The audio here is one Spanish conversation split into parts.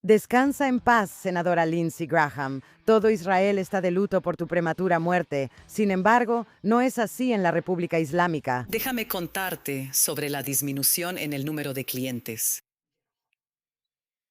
Descansa en paz, senadora Lindsey Graham. Todo Israel está de luto por tu prematura muerte. Sin embargo, no es así en la República Islámica. Déjame contarte sobre la disminución en el número de clientes.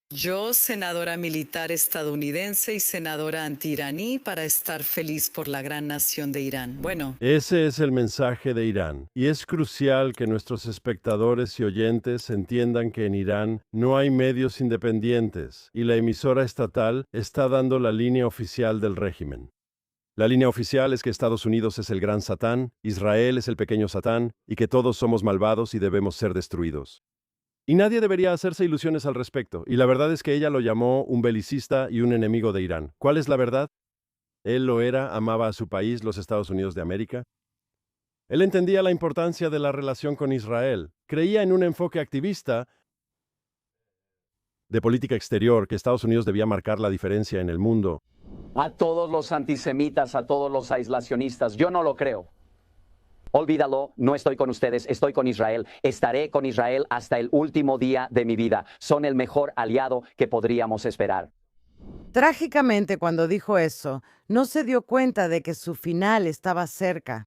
Yo, senadora militar estadounidense y senadora anti-iraní, para estar feliz por la gran nación de Irán. Bueno, Ese es el mensaje de Irán, y es crucial que nuestros espectadores y oyentes entiendan que en Irán no hay medios independientes, y la emisora estatal está dando la línea oficial del régimen. La línea oficial es que Estados Unidos es el gran Satán, Israel es el pequeño Satán, y que todos somos malvados y debemos ser destruidos. Y nadie debería hacerse ilusiones al respecto, y la verdad es que ella lo llamó un belicista y un enemigo de Irán. ¿Cuál es la verdad? Él lo era, amaba a su país, los Estados Unidos de América. Él entendía la importancia de la relación con Israel, creía en un enfoque activista de política exterior, que Estados Unidos debía marcar la diferencia en el mundo. A todos los antisemitas, a todos los aislacionistas, yo no lo creo. Olvídalo, no estoy con ustedes, estoy con Israel. Estaré con Israel hasta el último día de mi vida. Son el mejor aliado que podríamos esperar. Trágicamente, cuando dijo eso, no se dio cuenta de que su final estaba cerca.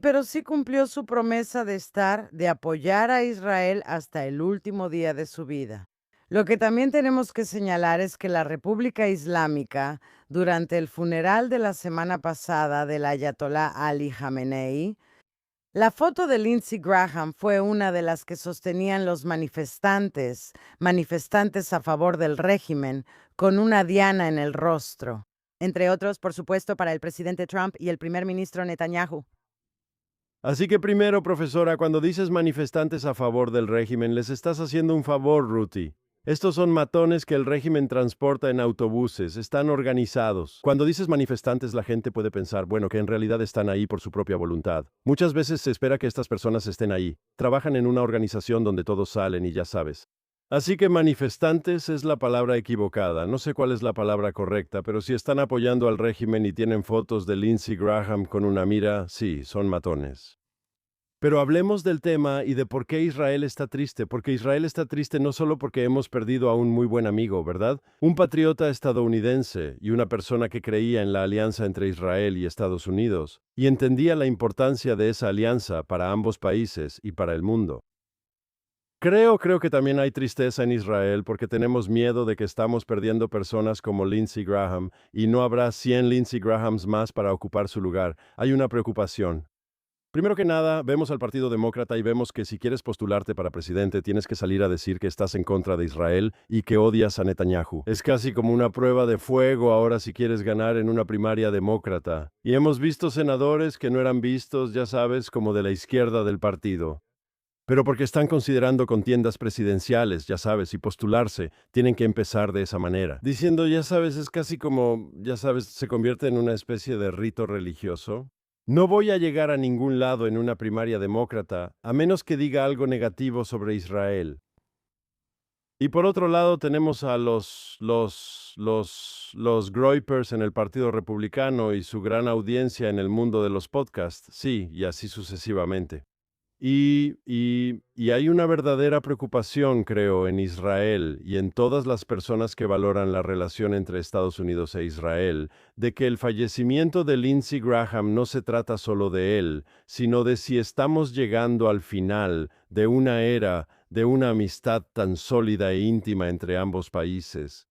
Pero sí cumplió su promesa de apoyar a Israel hasta el último día de su vida. Lo que también tenemos que señalar es que la República Islámica, durante el funeral de la semana pasada del Ayatolá Ali Jamenei, la foto de Lindsey Graham fue una de las que sostenían los manifestantes a favor del régimen, con una diana en el rostro. Entre otros, por supuesto, para el presidente Trump y el primer ministro Netanyahu. Así que primero, profesora, cuando dices manifestantes a favor del régimen, les estás haciendo un favor, Ruthie. Estos son matones que el régimen transporta en autobuses, están organizados. Cuando dices manifestantes, la gente puede pensar, bueno, que en realidad están ahí por su propia voluntad. Muchas veces se espera que estas personas estén ahí. Trabajan en una organización donde todos salen y ya sabes. Así que manifestantes es la palabra equivocada. No sé cuál es la palabra correcta, pero si están apoyando al régimen y tienen fotos de Lindsey Graham con una mira, sí, son matones. Pero hablemos del tema y de por qué Israel está triste, porque Israel está triste no solo porque hemos perdido a un muy buen amigo, ¿verdad? Un patriota estadounidense y una persona que creía en la alianza entre Israel y Estados Unidos, y entendía la importancia de esa alianza para ambos países y para el mundo. Creo que también hay tristeza en Israel porque tenemos miedo de que estamos perdiendo personas como Lindsey Graham y no habrá 100 Lindsey Grahams más para ocupar su lugar. Hay una preocupación. Primero que nada, vemos al Partido Demócrata y vemos que si quieres postularte para presidente, tienes que salir a decir que estás en contra de Israel y que odias a Netanyahu. Es casi como una prueba de fuego ahora si quieres ganar en una primaria demócrata. Y hemos visto senadores que no eran vistos, ya sabes, como de la izquierda del partido. Pero porque están considerando contiendas presidenciales, ya sabes, y postularse, tienen que empezar de esa manera. Diciendo, ya sabes, es casi como, ya sabes, se convierte en una especie de rito religioso. No voy a llegar a ningún lado en una primaria demócrata, a menos que diga algo negativo sobre Israel. Y por otro lado tenemos a los Groypers en el Partido Republicano y su gran audiencia en el mundo de los podcasts, sí, y así sucesivamente. Y hay una verdadera preocupación, creo, en Israel y en todas las personas que valoran la relación entre Estados Unidos e Israel, de que el fallecimiento de Lindsey Graham no se trata solo de él, sino de si estamos llegando al final de una era, de una amistad tan sólida e íntima entre ambos países.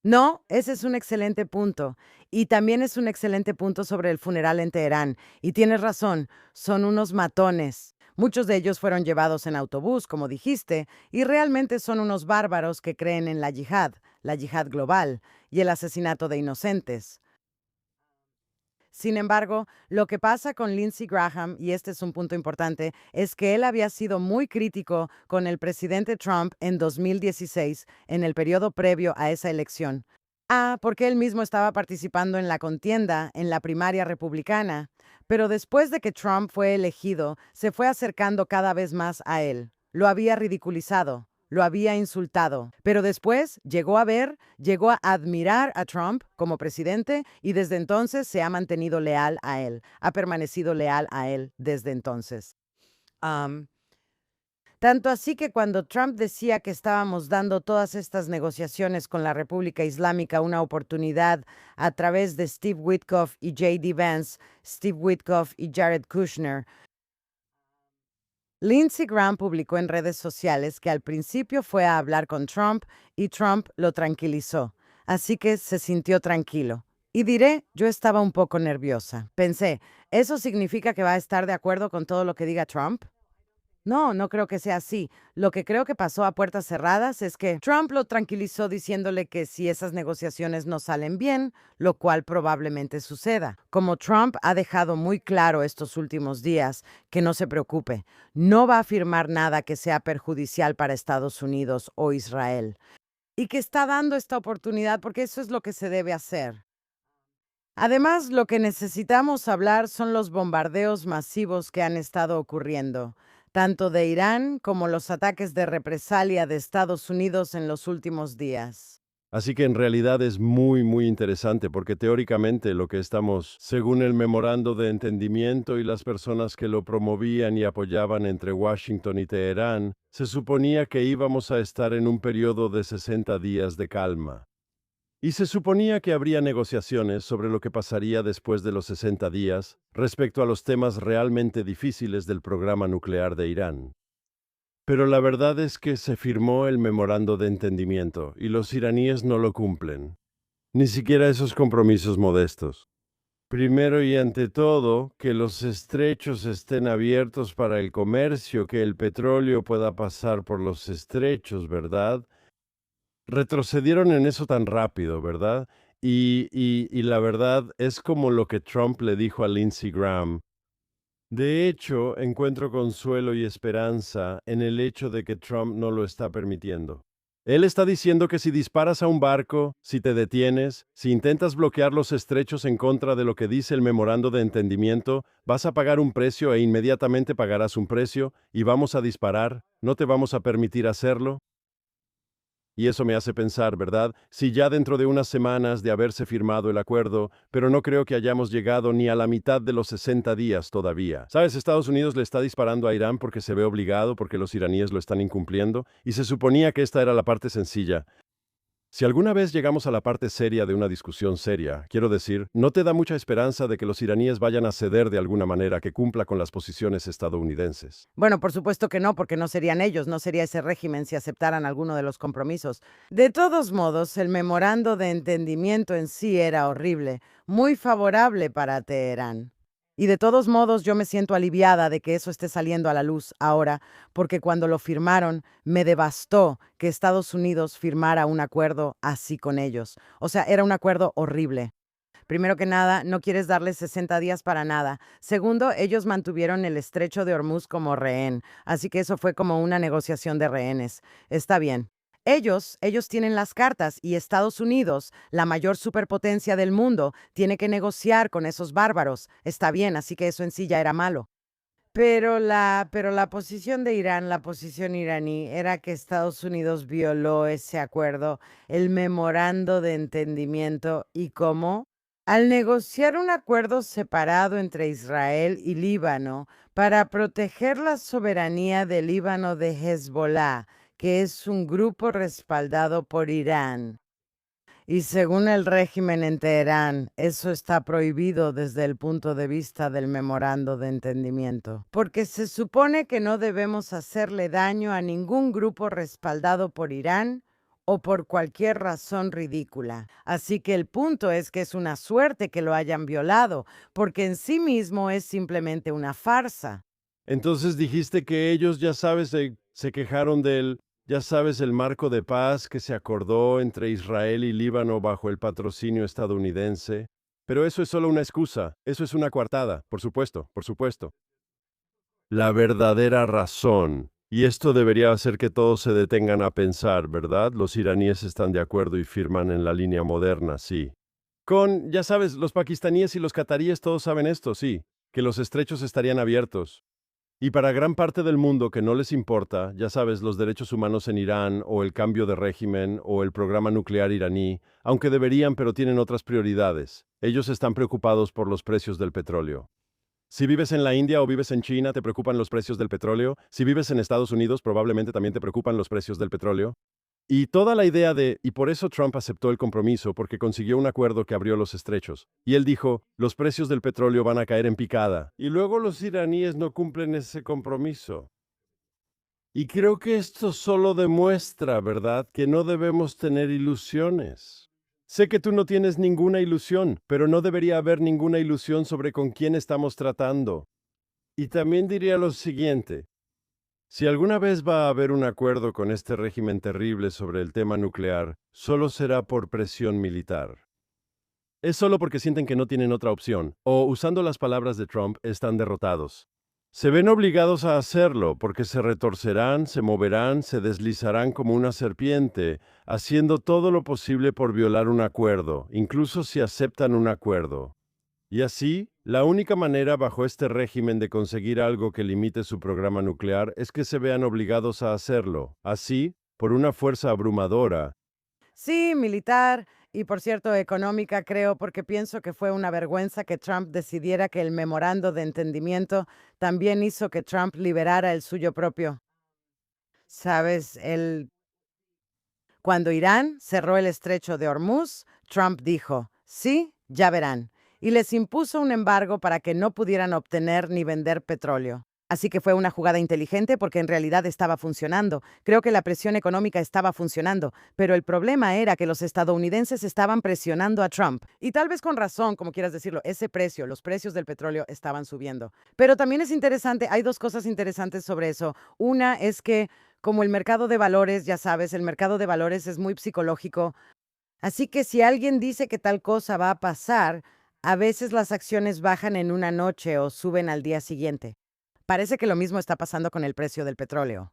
No, ese es un excelente punto. Y también es un excelente punto sobre el funeral en Teherán. Y tienes razón, son unos matones. Muchos de ellos fueron llevados en autobús, como dijiste, y realmente son unos bárbaros que creen en la yihad global, y el asesinato de inocentes. Sin embargo, lo que pasa con Lindsey Graham, y este es un punto importante, es que él había sido muy crítico con el presidente Trump en 2016, en el periodo previo a esa elección. Porque él mismo estaba participando en la contienda, en la primaria republicana, pero después de que Trump fue elegido, se fue acercando cada vez más a él. Lo había ridiculizado, lo había insultado, pero después llegó a admirar a Trump como presidente y desde entonces se ha mantenido leal a él, ha permanecido leal a él desde entonces. Tanto así que cuando Trump decía que estábamos dando todas estas negociaciones con la República Islámica una oportunidad a través de Steve Witkoff y J.D. Vance, Steve Witkoff y Jared Kushner, Lindsey Graham publicó en redes sociales que al principio fue a hablar con Trump y Trump lo tranquilizó, así que se sintió tranquilo. Y diré, yo estaba un poco nerviosa. Pensé, ¿eso significa que va a estar de acuerdo con todo lo que diga Trump? No, no creo que sea así. Lo que creo que pasó a puertas cerradas es que Trump lo tranquilizó diciéndole que si esas negociaciones no salen bien, lo cual probablemente suceda. Como Trump ha dejado muy claro estos últimos días que no se preocupe, no va a firmar nada que sea perjudicial para Estados Unidos o Israel. Y que está dando esta oportunidad porque eso es lo que se debe hacer. Además, lo que necesitamos hablar son los bombardeos masivos que han estado ocurriendo, tanto de Irán como los ataques de represalia de Estados Unidos en los últimos días. Así que en realidad es muy, muy interesante porque teóricamente lo que estamos, según el memorando de entendimiento y las personas que lo promovían y apoyaban entre Washington y Teherán, se suponía que íbamos a estar en un periodo de 60 días de calma. Y se suponía que habría negociaciones sobre lo que pasaría después de los 60 días respecto a los temas realmente difíciles del programa nuclear de Irán. Pero la verdad es que se firmó el memorando de entendimiento y los iraníes no lo cumplen. Ni siquiera esos compromisos modestos. Primero y ante todo, que los estrechos estén abiertos para el comercio, que el petróleo pueda pasar por los estrechos, ¿verdad? Retrocedieron en eso tan rápido, ¿verdad? Y la verdad es como lo que Trump le dijo a Lindsey Graham. De hecho, encuentro consuelo y esperanza en el hecho de que Trump no lo está permitiendo. Él está diciendo que si disparas a un barco, si te detienes, si intentas bloquear los estrechos en contra de lo que dice el memorando de entendimiento, vas a pagar un precio e inmediatamente pagarás un precio y vamos a disparar, no te vamos a permitir hacerlo. Y eso me hace pensar, ¿verdad? Si ya dentro de unas semanas de haberse firmado el acuerdo, pero no creo que hayamos llegado ni a la mitad de los 60 días todavía. ¿Sabes? Estados Unidos le está disparando a Irán porque se ve obligado, porque los iraníes lo están incumpliendo, y se suponía que esta era la parte sencilla. Si alguna vez llegamos a la parte seria de una discusión seria, quiero decir, ¿no te da mucha esperanza de que los iraníes vayan a ceder de alguna manera que cumpla con las posiciones estadounidenses? Bueno, por supuesto que no, porque no serían ellos, no sería ese régimen si aceptaran alguno de los compromisos. De todos modos, el memorando de entendimiento en sí era horrible, muy favorable para Teherán. Y de todos modos, yo me siento aliviada de que eso esté saliendo a la luz ahora, porque cuando lo firmaron, me devastó que Estados Unidos firmara un acuerdo así con ellos. O sea, era un acuerdo horrible. Primero que nada, no quieres darles 60 días para nada. Segundo, ellos mantuvieron el estrecho de Hormuz como rehén, así que eso fue como una negociación de rehenes. Está bien. Ellos tienen las cartas y Estados Unidos, la mayor superpotencia del mundo, tiene que negociar con esos bárbaros. Está bien, así que eso en sí ya era malo. Pero la posición de Irán, la posición iraní, era que Estados Unidos violó ese acuerdo, el memorando de entendimiento. ¿Y cómo? Al negociar un acuerdo separado entre Israel y Líbano para proteger la soberanía del Líbano de Hezbollah, que es un grupo respaldado por Irán. Y según el régimen en Teherán, eso está prohibido desde el punto de vista del memorando de entendimiento, porque se supone que no debemos hacerle daño a ningún grupo respaldado por Irán o por cualquier razón ridícula. Así que el punto es que es una suerte que lo hayan violado, porque en sí mismo es simplemente una farsa. Entonces dijiste que ellos, ya sabes, se quejaron del, ya sabes, el marco de paz que se acordó entre Israel y Líbano bajo el patrocinio estadounidense. Pero eso es solo una excusa, eso es una coartada, por supuesto, por supuesto. La verdadera razón, y esto debería hacer que todos se detengan a pensar, ¿verdad? Los iraníes están de acuerdo y firman en la línea moderna, sí. Ya sabes, los pakistaníes y los cataríes todos saben esto, sí, que los estrechos estarían abiertos. Y para gran parte del mundo que no les importa, ya sabes, los derechos humanos en Irán o el cambio de régimen o el programa nuclear iraní, aunque deberían pero tienen otras prioridades. Ellos están preocupados por los precios del petróleo. Si vives en la India o vives en China, ¿te preocupan los precios del petróleo? Si vives en Estados Unidos, probablemente también te preocupan los precios del petróleo. Y toda la idea y por eso Trump aceptó el compromiso, porque consiguió un acuerdo que abrió los estrechos. Y él dijo, los precios del petróleo van a caer en picada. Y luego los iraníes no cumplen ese compromiso. Y creo que esto solo demuestra, ¿verdad?, que no debemos tener ilusiones. Sé que tú no tienes ninguna ilusión, pero no debería haber ninguna ilusión sobre con quién estamos tratando. Y también diría lo siguiente. Si alguna vez va a haber un acuerdo con este régimen terrible sobre el tema nuclear, solo será por presión militar. Es solo porque sienten que no tienen otra opción, o, usando las palabras de Trump, están derrotados. Se ven obligados a hacerlo porque se retorcerán, se moverán, se deslizarán como una serpiente, haciendo todo lo posible por violar un acuerdo, incluso si aceptan un acuerdo. Y así, la única manera bajo este régimen de conseguir algo que limite su programa nuclear es que se vean obligados a hacerlo, así, por una fuerza abrumadora. Sí, militar y, por cierto, económica, creo, porque pienso que fue una vergüenza que Trump decidiera que el memorando de entendimiento también hizo que Trump liberara el suyo propio. ¿Sabes? Cuando Irán cerró el estrecho de Hormuz, Trump dijo, sí, ya verán, y les impuso un embargo para que no pudieran obtener ni vender petróleo. Así que fue una jugada inteligente porque en realidad estaba funcionando. Creo que la presión económica estaba funcionando, pero el problema era que los estadounidenses estaban presionando a Trump. Y tal vez con razón, como quieras decirlo, los precios del petróleo estaban subiendo. Pero también es interesante, hay dos cosas interesantes sobre eso. Una es que como el mercado de valores, ya sabes, el mercado de valores es muy psicológico. Así que si alguien dice que tal cosa va a pasar, a veces las acciones bajan en una noche o suben al día siguiente. Parece que lo mismo está pasando con el precio del petróleo.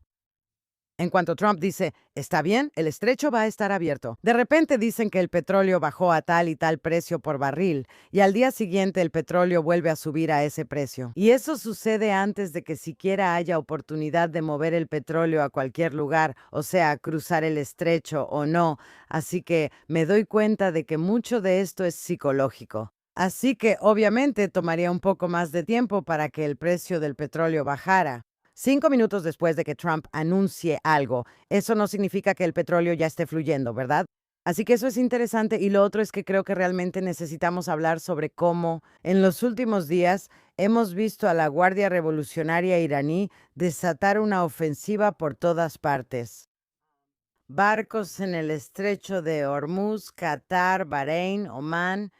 En cuanto Trump dice, está bien, el estrecho va a estar abierto. De repente dicen que el petróleo bajó a tal y tal precio por barril y al día siguiente el petróleo vuelve a subir a ese precio. Y eso sucede antes de que siquiera haya oportunidad de mover el petróleo a cualquier lugar, o sea, cruzar el estrecho o no. Así que me doy cuenta de que mucho de esto es psicológico. Así que obviamente tomaría un poco más de tiempo para que el precio del petróleo bajara. 5 minutos después de que Trump anuncie algo, eso no significa que el petróleo ya esté fluyendo, ¿verdad? Así que eso es interesante y lo otro es que creo que realmente necesitamos hablar sobre cómo en los últimos días hemos visto a la Guardia Revolucionaria iraní desatar una ofensiva por todas partes. Barcos en el estrecho de Hormuz, Qatar, Bahrein, Omán,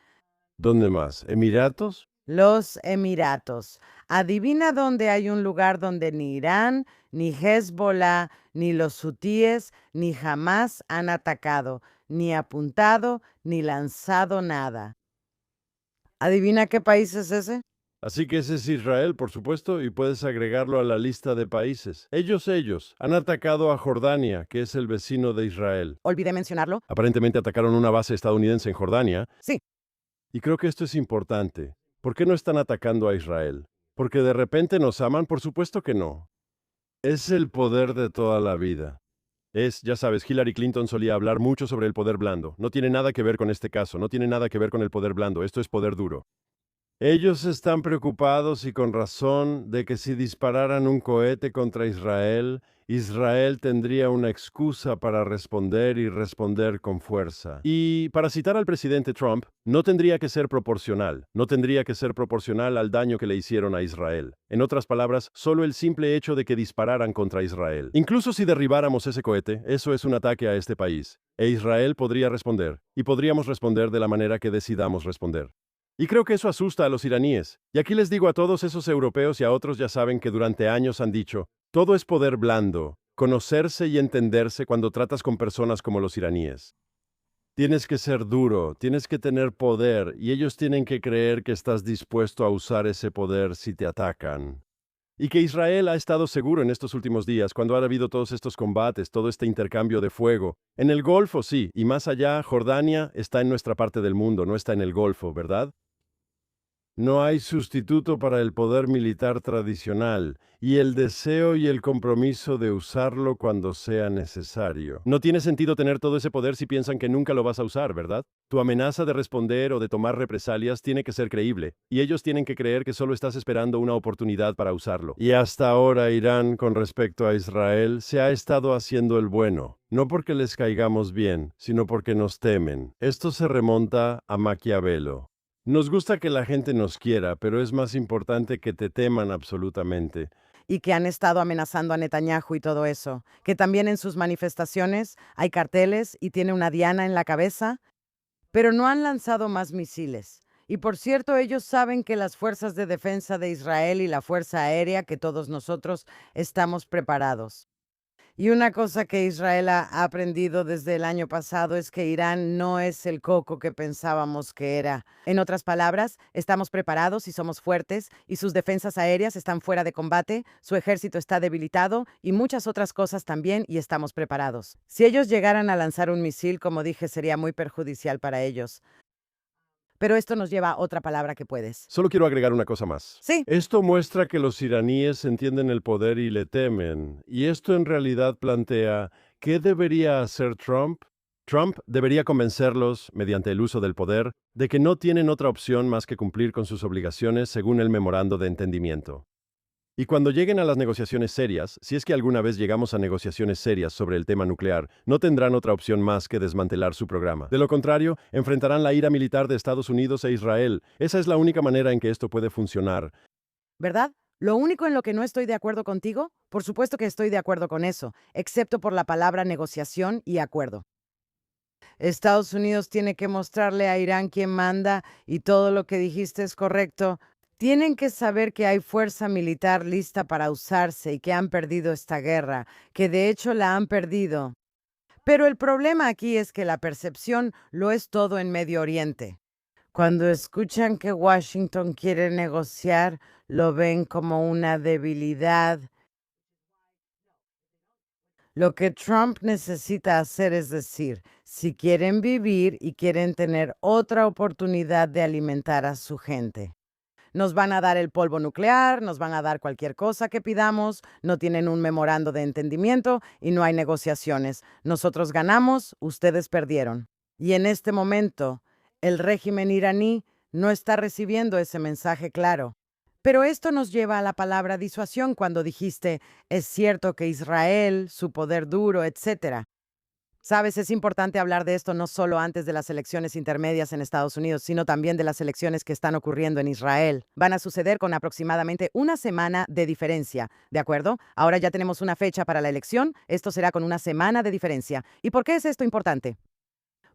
¿Dónde más? ¿Emiratos? los Emiratos. Adivina dónde hay un lugar donde ni Irán, ni Hezbollah, ni los hutíes, ni jamás han atacado, ni apuntado, ni lanzado nada. ¿Adivina qué país es ese? Así que ese es Israel, por supuesto, y puedes agregarlo a la lista de países. Ellos han atacado a Jordania, que es el vecino de Israel. Olvidé mencionarlo. Aparentemente atacaron una base estadounidense en Jordania. Sí. Y creo que esto es importante. ¿Por qué no están atacando a Israel? ¿Porque de repente nos aman? Por supuesto que no. Es el poder de toda la vida. Ya sabes, Hillary Clinton solía hablar mucho sobre el poder blando. No tiene nada que ver con este caso, no tiene nada que ver con el poder blando, esto es poder duro. Ellos están preocupados y con razón de que si dispararan un cohete contra Israel, Israel tendría una excusa para responder y responder con fuerza. Y para citar al presidente Trump, no tendría que ser proporcional, no tendría que ser proporcional al daño que le hicieron a Israel. En otras palabras, solo el simple hecho de que dispararan contra Israel. Incluso si derribáramos ese cohete, eso es un ataque a este país. E Israel podría responder, y podríamos responder de la manera que decidamos responder. Y creo que eso asusta a los iraníes. Y aquí les digo a todos esos europeos y a otros ya saben que durante años han dicho, todo es poder blando, conocerse y entenderse cuando tratas con personas como los iraníes. Tienes que ser duro, tienes que tener poder y ellos tienen que creer que estás dispuesto a usar ese poder si te atacan. Y que Israel ha estado seguro en estos últimos días, cuando ha habido todos estos combates, todo este intercambio de fuego. En el Golfo sí, y más allá, Jordania está en nuestra parte del mundo, no está en el Golfo, ¿verdad? No hay sustituto para el poder militar tradicional y el deseo y el compromiso de usarlo cuando sea necesario. No tiene sentido tener todo ese poder si piensan que nunca lo vas a usar, ¿verdad? Tu amenaza de responder o de tomar represalias tiene que ser creíble, y ellos tienen que creer que solo estás esperando una oportunidad para usarlo. Y hasta ahora Irán, con respecto a Israel, se ha estado haciendo el bueno. No porque les caigamos bien, sino porque nos temen. Esto se remonta a Maquiavelo. Nos gusta que la gente nos quiera, pero es más importante que te teman absolutamente. Y que han estado amenazando a Netanyahu y todo eso. Que también en sus manifestaciones hay carteles y tiene una diana en la cabeza, pero no han lanzado más misiles. Y por cierto, ellos saben que las fuerzas de defensa de Israel y la Fuerza Aérea, que todos nosotros estamos preparados. Y una cosa que Israel ha aprendido desde el año pasado es que Irán no es el coco que pensábamos que era. En otras palabras, estamos preparados y somos fuertes, y sus defensas aéreas están fuera de combate, su ejército está debilitado y muchas otras cosas también, y estamos preparados. Si ellos llegaran a lanzar un misil, como dije, sería muy perjudicial para ellos. Pero esto nos lleva a otra palabra que puedes. Solo quiero agregar una cosa más. Sí. Esto muestra que los iraníes entienden el poder y le temen. Y esto en realidad plantea, ¿qué debería hacer Trump? Trump debería convencerlos, mediante el uso del poder, de que no tienen otra opción más que cumplir con sus obligaciones según el memorando de entendimiento. Y cuando lleguen a las negociaciones serias, si es que alguna vez llegamos a negociaciones serias sobre el tema nuclear, no tendrán otra opción más que desmantelar su programa. De lo contrario, enfrentarán la ira militar de Estados Unidos e Israel. Esa es la única manera en que esto puede funcionar. ¿Verdad? Lo único en lo que no estoy de acuerdo contigo, por supuesto que estoy de acuerdo con eso, excepto por la palabra negociación y acuerdo. Estados Unidos tiene que mostrarle a Irán quién manda y todo lo que dijiste es correcto. Tienen que saber que hay fuerza militar lista para usarse y que han perdido esta guerra, que de hecho la han perdido. Pero el problema aquí es que la percepción lo es todo en Medio Oriente. Cuando escuchan que Washington quiere negociar, lo ven como una debilidad. Lo que Trump necesita hacer es decir, si quieren vivir y quieren tener otra oportunidad de alimentar a su gente. Nos van a dar el polvo nuclear, nos van a dar cualquier cosa que pidamos, no tienen un memorando de entendimiento y no hay negociaciones. Nosotros ganamos, ustedes perdieron. Y en este momento, el régimen iraní no está recibiendo ese mensaje claro. Pero esto nos lleva a la palabra disuasión cuando dijiste, es cierto que Israel, su poder duro, etc. Sabes, es importante hablar de esto no solo antes de las elecciones intermedias en Estados Unidos, sino también de las elecciones que están ocurriendo en Israel. Van a suceder con aproximadamente una semana de diferencia, ¿de acuerdo? Ahora ya tenemos una fecha para la elección, esto será con una semana de diferencia. ¿Y por qué es esto importante?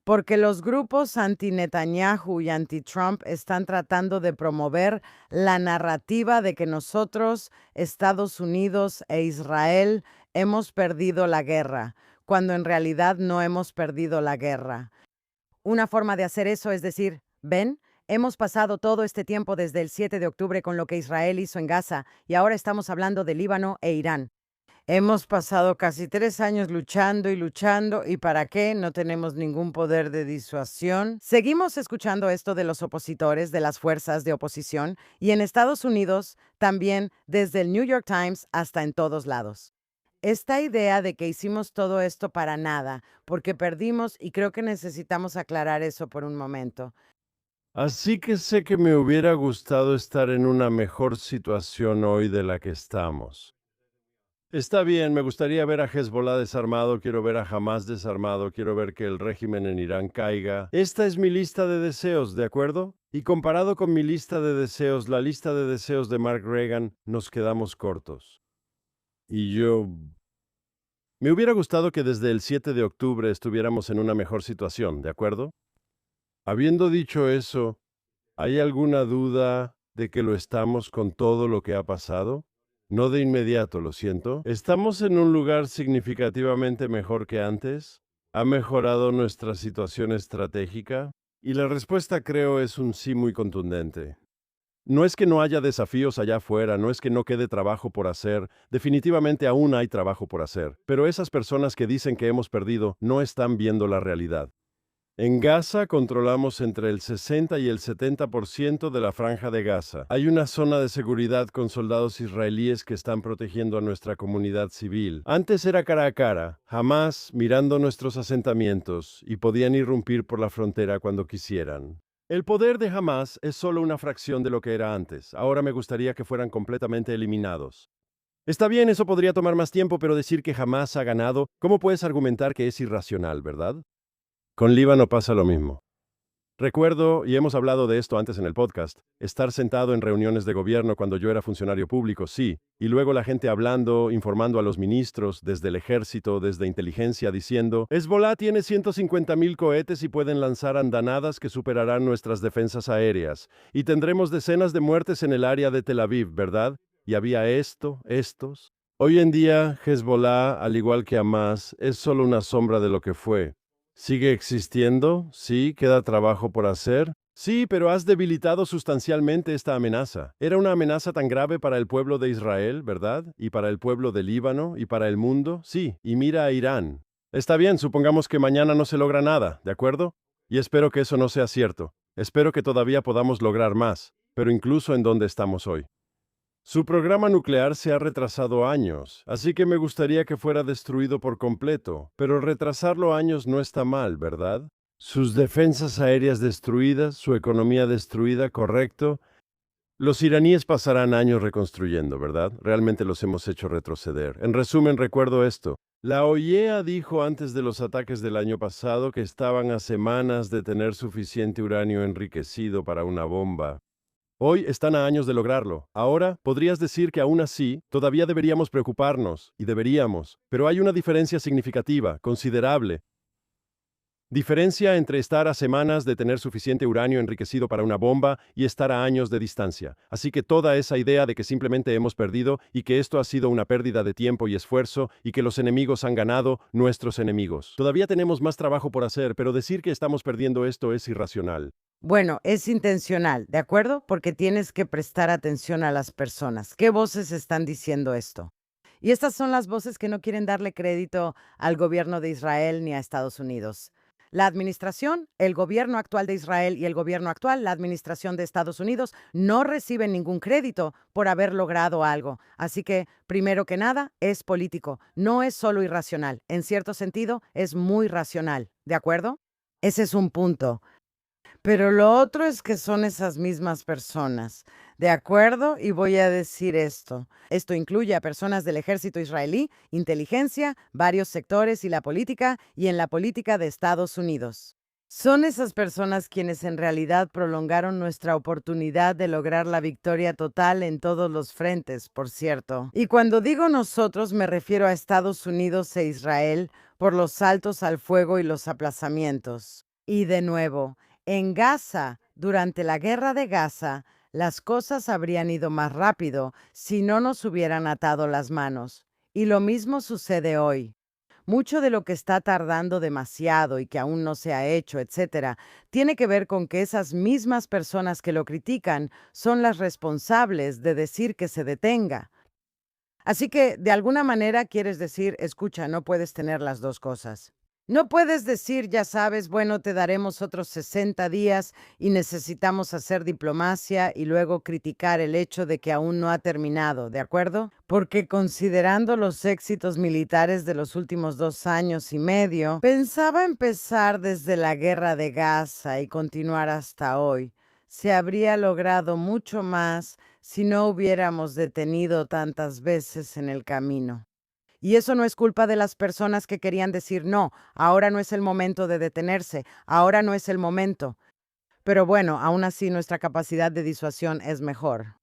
Porque los grupos anti-Netanyahu y anti-Trump están tratando de promover la narrativa de que nosotros, Estados Unidos e Israel, hemos perdido la guerra, cuando en realidad no hemos perdido la guerra. Una forma de hacer eso es decir, ven, hemos pasado todo este tiempo desde el 7 de octubre con lo que Israel hizo en Gaza y ahora estamos hablando de Líbano e Irán. Hemos pasado casi 3 años luchando y ¿para qué? No tenemos ningún poder de disuasión. Seguimos escuchando esto de los opositores, de las fuerzas de oposición, y en Estados Unidos también desde el New York Times hasta en todos lados. Esta idea de que hicimos todo esto para nada, porque perdimos, y creo que necesitamos aclarar eso por un momento. Así que sé que me hubiera gustado estar en una mejor situación hoy de la que estamos. Está bien, me gustaría ver a Hezbollah desarmado, quiero ver a Hamas desarmado, quiero ver que el régimen en Irán caiga. Esta es mi lista de deseos, ¿de acuerdo? Y comparado con mi lista de deseos, la lista de deseos de Mark Reagan, nos quedamos cortos. Y me hubiera gustado que desde el 7 de octubre estuviéramos en una mejor situación, ¿de acuerdo? Habiendo dicho eso, ¿hay alguna duda de que lo estamos con todo lo que ha pasado? No de inmediato, lo siento. ¿Estamos en un lugar significativamente mejor que antes? ¿Ha mejorado nuestra situación estratégica? Y la respuesta creo es un sí muy contundente. No es que no haya desafíos allá afuera, no es que no quede trabajo por hacer, definitivamente aún hay trabajo por hacer, pero esas personas que dicen que hemos perdido no están viendo la realidad. En Gaza controlamos entre el 60 y el 70% de la franja de Gaza. Hay una zona de seguridad con soldados israelíes que están protegiendo a nuestra comunidad civil. Antes era cara a cara, Hamás mirando nuestros asentamientos y podían irrumpir por la frontera cuando quisieran. El poder de Hamás es solo una fracción de lo que era antes. Ahora me gustaría que fueran completamente eliminados. Está bien, eso podría tomar más tiempo, pero decir que Hamás ha ganado, ¿cómo puedes argumentar que es irracional, verdad? Con Líbano pasa lo mismo. Recuerdo, y hemos hablado de esto antes en el podcast, estar sentado en reuniones de gobierno cuando yo era funcionario público, sí, y luego la gente hablando, informando a los ministros, desde el ejército, desde inteligencia, diciendo, Hezbollah tiene 150,000 cohetes y pueden lanzar andanadas que superarán nuestras defensas aéreas, y tendremos decenas de muertes en el área de Tel Aviv, ¿verdad? Y había estos. Hoy en día, Hezbollah, al igual que Hamás, es solo una sombra de lo que fue. ¿Sigue existiendo? Sí, queda trabajo por hacer. Sí, pero has debilitado sustancialmente esta amenaza. Era una amenaza tan grave para el pueblo de Israel, ¿verdad? Y para el pueblo de Líbano y para el mundo. Sí, y mira a Irán. Está bien, supongamos que mañana no se logra nada, ¿de acuerdo? Y espero que eso no sea cierto. Espero que todavía podamos lograr más, pero incluso en donde estamos hoy. Su programa nuclear se ha retrasado años, así que me gustaría que fuera destruido por completo, pero retrasarlo años no está mal, ¿verdad? Sus defensas aéreas destruidas, su economía destruida, correcto. Los iraníes pasarán años reconstruyendo, ¿verdad? Realmente los hemos hecho retroceder. En resumen, recuerdo esto. La OIEA dijo antes de los ataques del año pasado que estaban a semanas de tener suficiente uranio enriquecido para una bomba. Hoy están a años de lograrlo. Ahora, podrías decir que aún así, todavía deberíamos preocuparnos, y deberíamos, pero hay una diferencia significativa, considerable. Diferencia entre estar a semanas de tener suficiente uranio enriquecido para una bomba y estar a años de distancia. Así que toda esa idea de que simplemente hemos perdido y que esto ha sido una pérdida de tiempo y esfuerzo y que los enemigos han ganado, nuestros enemigos. Todavía tenemos más trabajo por hacer, pero decir que estamos perdiendo esto es irracional. Bueno, es intencional, ¿de acuerdo? Porque tienes que prestar atención a las personas. ¿Qué voces están diciendo esto? Y estas son las voces que no quieren darle crédito al gobierno de Israel ni a Estados Unidos. La administración, el gobierno actual de Israel y el gobierno actual, la administración de Estados Unidos, no reciben ningún crédito por haber logrado algo. Así que, primero que nada, es político, no es solo irracional. En cierto sentido, es muy racional, ¿de acuerdo? Ese es un punto. Pero lo otro es que son esas mismas personas, ¿de acuerdo? Y voy a decir esto. Esto incluye a personas del ejército israelí, inteligencia, varios sectores y en la política de Estados Unidos. Son esas personas quienes en realidad prolongaron nuestra oportunidad de lograr la victoria total en todos los frentes, por cierto. Y cuando digo nosotros me refiero a Estados Unidos e Israel por los saltos al fuego y los aplazamientos. Y de nuevo, en Gaza, durante la guerra de Gaza, las cosas habrían ido más rápido si no nos hubieran atado las manos. Y lo mismo sucede hoy. Mucho de lo que está tardando demasiado y que aún no se ha hecho, etcétera, tiene que ver con que esas mismas personas que lo critican son las responsables de decir que se detenga. Así que, de alguna manera, quieres decir, escucha, no puedes tener las dos cosas. No puedes decir, ya sabes, bueno, te daremos otros 60 días y necesitamos hacer diplomacia y luego criticar el hecho de que aún no ha terminado, ¿de acuerdo? Porque considerando los éxitos militares de los últimos 2 años y medio, pensaba empezar desde la guerra de Gaza y continuar hasta hoy. Se habría logrado mucho más si no hubiéramos detenido tantas veces en el camino. Y eso no es culpa de las personas que querían decir, no, ahora no es el momento de detenerse, ahora no es el momento. Pero bueno, aún así nuestra capacidad de disuasión es mejor.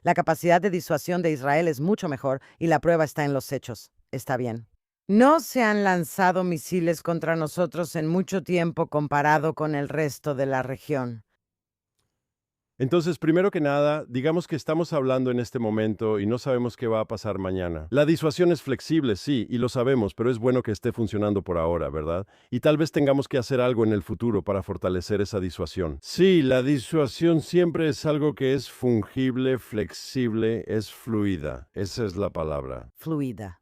La capacidad de disuasión de Israel es mucho mejor y la prueba está en los hechos. Está bien. No se han lanzado misiles contra nosotros en mucho tiempo comparado con el resto de la región. Entonces, primero que nada, digamos que estamos hablando en este momento y no sabemos qué va a pasar mañana. La disuasión es flexible, sí, y lo sabemos, pero es bueno que esté funcionando por ahora, ¿verdad? Y tal vez tengamos que hacer algo en el futuro para fortalecer esa disuasión. Sí, la disuasión siempre es algo que es fungible, flexible, es fluida. Esa es la palabra. Fluida.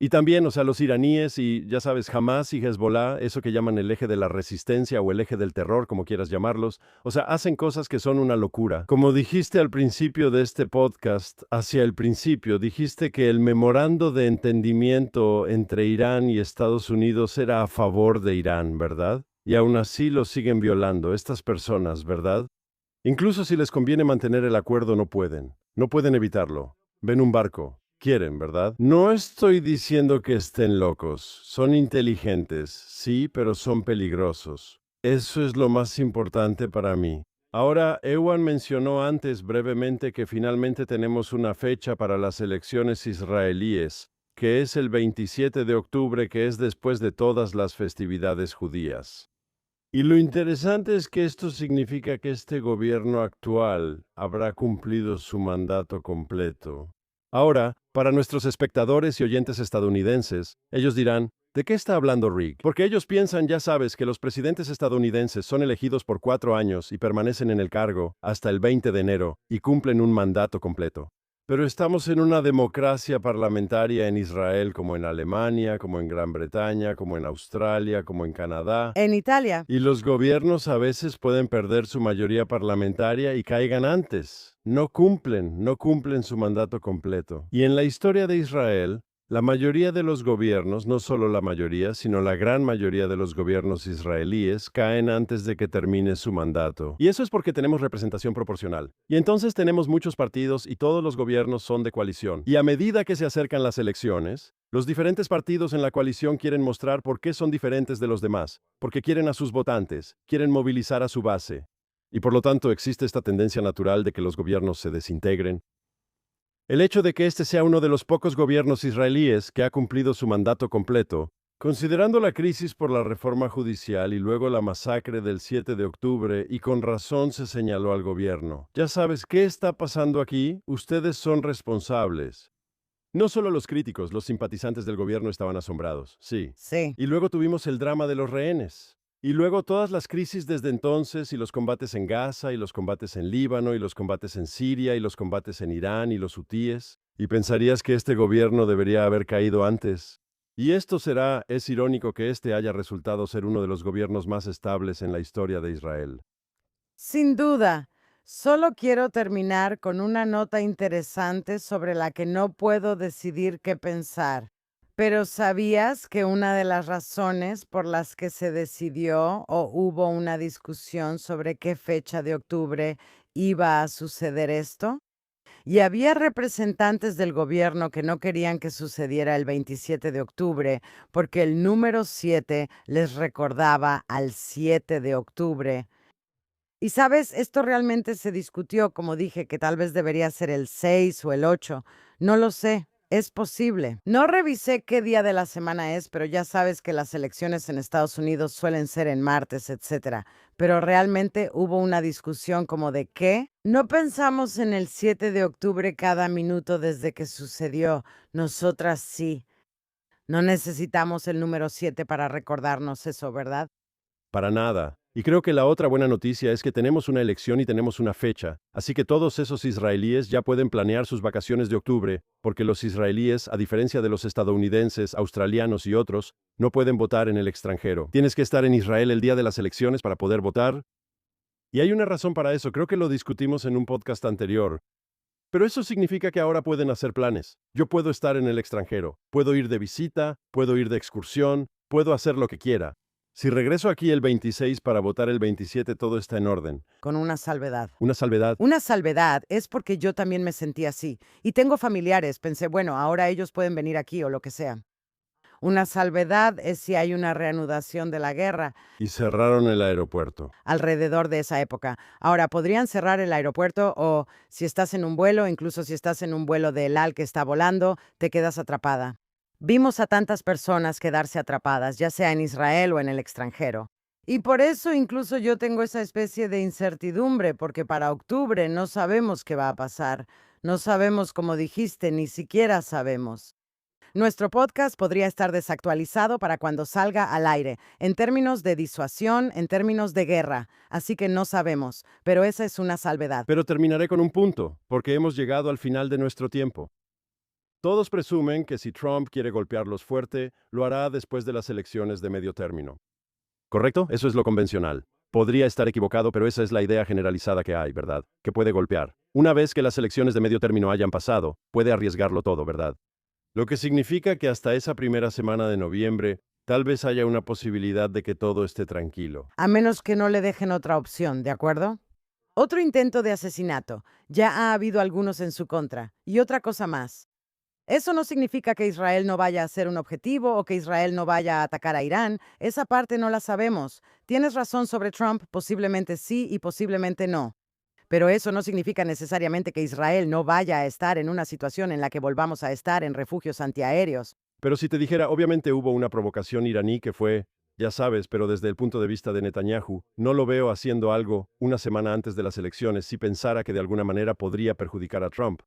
Y también, los iraníes y, ya sabes, Hamás y Hezbollah, eso que llaman el eje de la resistencia o el eje del terror, como quieras llamarlos, hacen cosas que son una locura. Como dijiste al principio de este podcast, hacia el principio, dijiste que el memorando de entendimiento entre Irán y Estados Unidos era a favor de Irán, ¿verdad? Y aún así lo siguen violando estas personas, ¿verdad? Incluso si les conviene mantener el acuerdo, no pueden. No pueden evitarlo. Ven un barco. Quieren, ¿verdad? No estoy diciendo que estén locos. Son inteligentes, sí, pero son peligrosos. Eso es lo más importante para mí. Ahora, Ewan mencionó antes brevemente que finalmente tenemos una fecha para las elecciones israelíes, que es el 27 de octubre, que es después de todas las festividades judías. Y lo interesante es que esto significa que este gobierno actual habrá cumplido su mandato completo. Ahora, para nuestros espectadores y oyentes estadounidenses, ellos dirán, ¿de qué está hablando Rick? Porque ellos piensan, ya sabes, que los presidentes estadounidenses son elegidos por 4 años y permanecen en el cargo hasta el 20 de enero y cumplen un mandato completo. Pero estamos en una democracia parlamentaria en Israel, como en Alemania, como en Gran Bretaña, como en Australia, como en Canadá. En Italia. Y los gobiernos a veces pueden perder su mayoría parlamentaria y caigan antes. No cumplen su mandato completo. Y en la historia de Israel, la mayoría de los gobiernos, no solo la mayoría, sino la gran mayoría de los gobiernos israelíes, caen antes de que termine su mandato. Y eso es porque tenemos representación proporcional. Y entonces tenemos muchos partidos y todos los gobiernos son de coalición. Y a medida que se acercan las elecciones, los diferentes partidos en la coalición quieren mostrar por qué son diferentes de los demás, porque quieren a sus votantes, quieren movilizar a su base. Y por lo tanto existe esta tendencia natural de que los gobiernos se desintegren. El hecho de que este sea uno de los pocos gobiernos israelíes que ha cumplido su mandato completo, considerando la crisis por la reforma judicial y luego la masacre del 7 de octubre, y con razón se señaló al gobierno. Ya sabes, ¿qué está pasando aquí? Ustedes son responsables. No solo los críticos, los simpatizantes del gobierno estaban asombrados, sí. Sí. Y luego tuvimos el drama de los rehenes. Y luego todas las crisis desde entonces, y los combates en Gaza, y los combates en Líbano, y los combates en Siria, y los combates en Irán, y los hutíes. Y pensarías que este gobierno debería haber caído antes. Y es irónico que este haya resultado ser uno de los gobiernos más estables en la historia de Israel. Sin duda. Solo quiero terminar con una nota interesante sobre la que no puedo decidir qué pensar. Pero ¿sabías que una de las razones por las que se decidió o hubo una discusión sobre qué fecha de octubre iba a suceder esto? Y había representantes del gobierno que no querían que sucediera el 27 de octubre porque el número 7 les recordaba al 7 de octubre. Y sabes, esto realmente se discutió, como dije, que tal vez debería ser el 6 o el 8. No lo sé, es posible. No revisé qué día de la semana es, pero ya sabes que las elecciones en Estados Unidos suelen ser en martes, etcétera. Pero realmente hubo una discusión como de qué. No pensamos en el 7 de octubre cada minuto desde que sucedió. Nosotras sí. No necesitamos el número 7 para recordarnos eso, ¿verdad? Para nada. Y creo que la otra buena noticia es que tenemos una elección y tenemos una fecha, así que todos esos israelíes ya pueden planear sus vacaciones de octubre, porque los israelíes, a diferencia de los estadounidenses, australianos y otros, no pueden votar en el extranjero. Tienes que estar en Israel el día de las elecciones para poder votar. Y hay una razón para eso, creo que lo discutimos en un podcast anterior. Pero eso significa que ahora pueden hacer planes. Yo puedo estar en el extranjero, puedo ir de visita, puedo ir de excursión, puedo hacer lo que quiera. Si regreso aquí el 26 para votar el 27, todo está en orden. Con una salvedad. Una salvedad. Una salvedad es porque yo también me sentí así. Y tengo familiares, pensé, bueno, ahora ellos pueden venir aquí o lo que sea. Una salvedad es si hay una reanudación de la guerra Y cerraron el aeropuerto. alrededor de esa época. Ahora, podrían cerrar el aeropuerto o si estás en un vuelo, incluso si estás en un vuelo de El Al que está volando, te quedas atrapada. Vimos a tantas personas quedarse atrapadas, ya sea en Israel o en el extranjero. Y por eso incluso yo tengo esa especie de incertidumbre, porque para octubre no sabemos qué va a pasar. No sabemos, como dijiste, ni siquiera sabemos. Nuestro podcast podría estar desactualizado para cuando salga al aire, en términos de disuasión, en términos de guerra, así que no sabemos, pero esa es una salvedad. Pero terminaré con un punto, porque hemos llegado al final de nuestro tiempo. Todos presumen que si Trump quiere golpearlos fuerte, lo hará después de las elecciones de medio término. ¿Correcto? Eso es lo convencional. Podría estar equivocado, pero esa es la idea generalizada que hay, ¿verdad? Que puede golpear. Una vez que las elecciones de medio término hayan pasado, puede arriesgarlo todo, ¿verdad? Lo que significa que hasta esa primera semana de noviembre, tal vez haya una posibilidad de que todo esté tranquilo. A menos que no le dejen otra opción, ¿de acuerdo? Otro intento de asesinato. Ya ha habido algunos en su contra. Y otra cosa más. Eso no significa que Israel no vaya a ser un objetivo o que Israel no vaya a atacar a Irán. Esa parte no la sabemos. Tienes razón sobre Trump, posiblemente sí y posiblemente no. Pero eso no significa necesariamente que Israel no vaya a estar en una situación en la que volvamos a estar en refugios antiaéreos. Pero si te dijera, obviamente hubo una provocación iraní que fue, ya sabes, pero desde el punto de vista de Netanyahu, no lo veo haciendo algo una semana antes de las elecciones si pensara que de alguna manera podría perjudicar a Trump.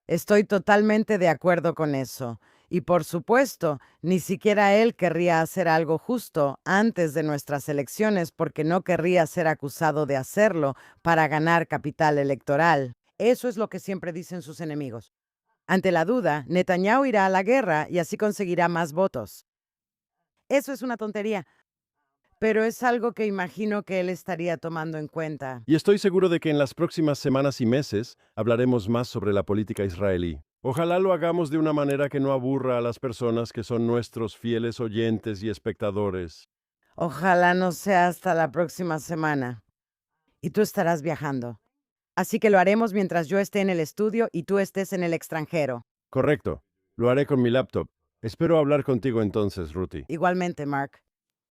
Estoy totalmente de acuerdo con eso. Y por supuesto, ni siquiera él querría hacer algo justo antes de nuestras elecciones porque no querría ser acusado de hacerlo para ganar capital electoral. Eso es lo que siempre dicen sus enemigos. Ante la duda, Netanyahu irá a la guerra y así conseguirá más votos. Eso es una tontería, pero es algo que imagino que él estaría tomando en cuenta. Y estoy seguro de que en las próximas semanas y meses hablaremos más sobre la política israelí. Ojalá lo hagamos de una manera que no aburra a las personas que son nuestros fieles oyentes y espectadores. Ojalá no sea hasta la próxima semana. Y tú estarás viajando. Así que lo haremos mientras yo esté en el estudio y tú estés en el extranjero. Correcto. Lo haré con mi laptop. Espero hablar contigo entonces, Ruthie. Igualmente, Mark.